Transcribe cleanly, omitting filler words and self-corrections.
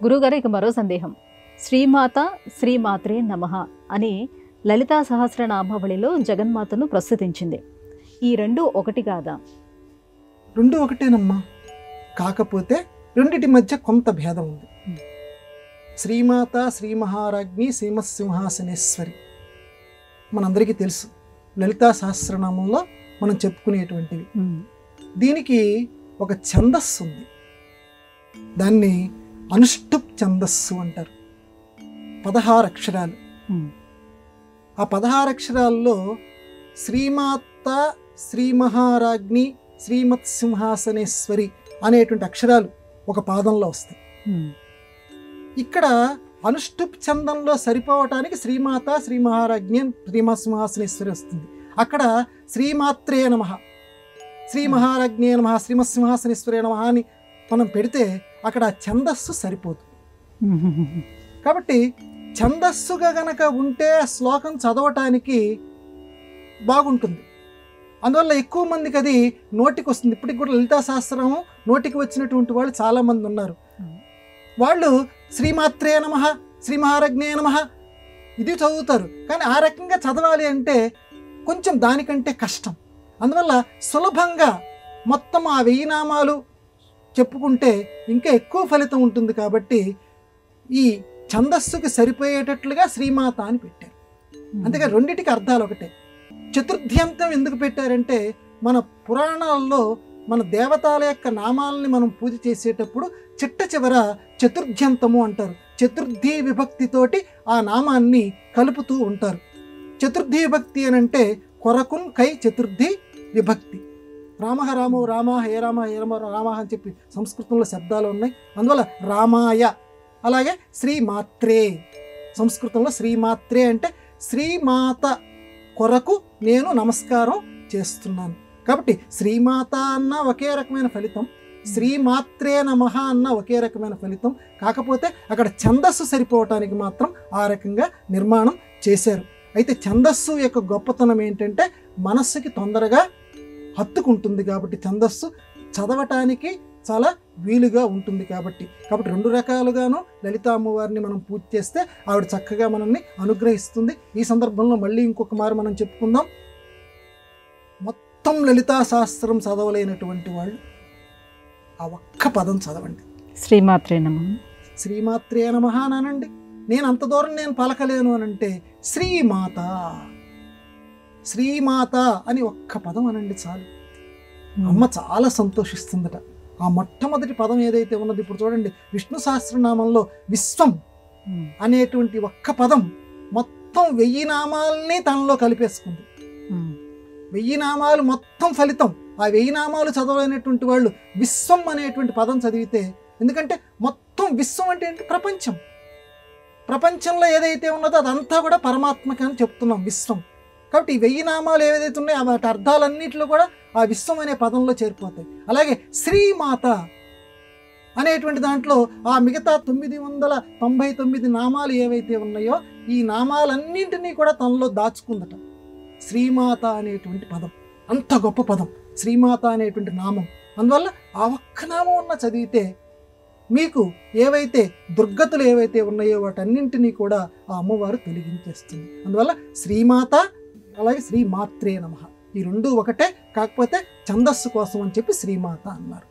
గురుగారు ఇక మరో సందేహం. శ్రీమాత శ్రీమాత్రే నమః అని లలితా సహస్రనామావళిలో జగన్మాతను ప్రస్తుతించింది. ఈ రెండు ఒకటి కాదా? రెండు ఒకటేనమ్మా, కాకపోతే రెండిటి మధ్య కొంత భేదం ఉంది. శ్రీమాత శ్రీ మహారాజ్ఞి శ్రీమత్సింహాసనేశ్వరి మనందరికీ తెలుసు, లలితా సహస్రనామంలో మనం చెప్పుకునేటువంటివి. దీనికి ఒక ఛందస్సు ఉంది, దాన్ని అనుష్టుప్ ఛందస్సు అంటారు. 16 అక్షరాలు. ఆ 16 అక్షరాల్లో శ్రీమాత శ్రీ మహారాజ్ఞి శ్రీమత్సింహాసనేశ్వరి అనేటువంటి అక్షరాలు ఒక పాదంలో వస్తాయి. ఇక్కడ అనుష్టుప్ ఛందంలో సరిపోవటానికి శ్రీమాత శ్రీ మహారాజ్ఞి శ్రీమత్సింహాసనేశ్వరి వస్తుంది. అక్కడ శ్రీమాత్రే నమః, శ్రీ మహారాజ్ఞే నమః, శ్రీమత్సింహాసనేశ్వరే నమః అని మనం పెడితే అక్కడ ఛందస్సు సరిపోదు. కాబట్టి ఛందస్సుగా గనక ఉంటే శ్లోకం చదవటానికి బాగుంటుంది. అందువల్ల ఎక్కువ మందికి అది నోటికి వస్తుంది. ఇప్పటికి కూడా లలితా సహస్రము నోటికి వచ్చినటువంటి వాళ్ళు చాలామంది ఉన్నారు. వాళ్ళు శ్రీమాత్రే నమః, శ్రీ మహారాజ్ఞే నమః ఇది చదువుతారు, కానీ ఆ రకంగా చదవాలి అంటే కొంచెం దానికంటే కష్టం. అందువల్ల సులభంగా మొత్తం ఆ 1000 నామాలు చెప్పుకుంటే ఇంకా ఎక్కువ ఫలితం ఉంటుంది. కాబట్టి ఈ ఛందస్సుకి సరిపోయేటట్లుగా శ్రీమాత అని పెట్టారు. అంతేగా రెండిటికి అర్థాలు ఒకటే. చతుర్థ్యంతం ఎందుకు పెట్టారంటే మన పురాణాల్లో మన దేవతల యొక్క నామాలని మనం పూజ చేసేటప్పుడు చిట్ట చివర చతుర్థ్యంతము అంటారు. చతుర్థి విభక్తితోటి ఆ నామాన్ని కలుపుతూ ఉంటారు. చతుర్థి విభక్తి అని అంటే కొరకున్ కై చతుర్థి విభక్తి. రామ రామో రామ హే రామ హే రామ రామ అని చెప్పి సంస్కృతంలో శబ్దాలు ఉన్నాయి. అందువల్ల రామాయ. అలాగే శ్రీమాత్రే, సంస్కృతంలో శ్రీమాత్రే అంటే శ్రీమాత కొరకు నేను నమస్కారం చేస్తున్నాను. కాబట్టి శ్రీమాత అన్న ఒకే రకమైన ఫలితం, శ్రీమాత్రే నమః అన్న ఒకే రకమైన ఫలితం. కాకపోతే అక్కడ ఛందస్సు సరిపోవటానికి మాత్రం ఆ రకంగా నిర్మాణం చేశారు. అయితే ఛందస్సు యొక్క గొప్పతనం ఏంటంటే మనస్సుకి తొందరగా హత్తుకుంటుంది. కాబట్టి ఛందస్సు చదవటానికి చాలా వీలుగా ఉంటుంది. కాబట్టి రెండు రకాలుగాను లలితా అమ్మవారిని మనం పూజ చేస్తే ఆవిడ చక్కగా మనల్ని అనుగ్రహిస్తుంది. ఈ సందర్భంలో మళ్ళీ ఇంకొక మారు మనం చెప్పుకుందాం. మొత్తం లలితా శాస్త్రం చదవలేనటువంటి వాళ్ళు ఆ ఒక్క పదం చదవండి, శ్రీమాత్రే నమః. శ్రీమాత్రే నమః అనండి. నేను అంత దూరం నేను పలకలేను అనంటే శ్రీమాత, శ్రీమాత అని ఒక్క పదం అనండి చాలు. అమ్మ చాలా సంతోషిస్తుందట. ఆ మొట్టమొదటి పదం ఏదైతే ఉన్నది, ఇప్పుడు చూడండి విష్ణు సహస్రనామంలో విశ్వం అనేటువంటి ఒక్క పదం మొత్తం 1000 నామాలని తనలో కలిపేసుకుంది. 1000 నామాలు మొత్తం ఫలితం. ఆ 1000 నామాలు చదవలేనటువంటి వాళ్ళు విశ్వం అనేటువంటి పదం చదివితే, ఎందుకంటే మొత్తం విశ్వం అంటే ఏంటి? ప్రపంచం. ప్రపంచంలో ఏదైతే ఉన్నదో అదంతా కూడా పరమాత్మకి అని చెప్తున్నాం విశ్వం. కాబట్టి ఈ 1000 నామాలు ఏదైతే ఉన్నాయో వాటి అర్థాలన్నింటిలో కూడా ఆ విశ్వం అనే పదంలో చేరిపోతాయి. అలాగే శ్రీమాత అనేటువంటి దాంట్లో ఆ మిగతా 999 నామాలు ఏవైతే ఉన్నాయో ఈ నామాలన్నింటినీ కూడా తనలో దాచుకుందట. శ్రీమాత అనేటువంటి పదం అంత గొప్ప పదం, శ్రీమాత అనేటువంటి నామం. అందువల్ల ఆ ఒక్క నామం ఉన్న చదివితే మీకు ఏవైతే దుర్గతులు ఏవైతే ఉన్నాయో వాటన్నింటినీ కూడా ఆ అమ్మవారు తొలగించేస్తుంది. అందువల్ల శ్రీమాత అలాగే శ్రీమాత్రే నమః ఈ రెండు ఒకటే, కాకపోతే ఛందస్సు కోసం అని చెప్పి శ్రీమాత అన్నారు.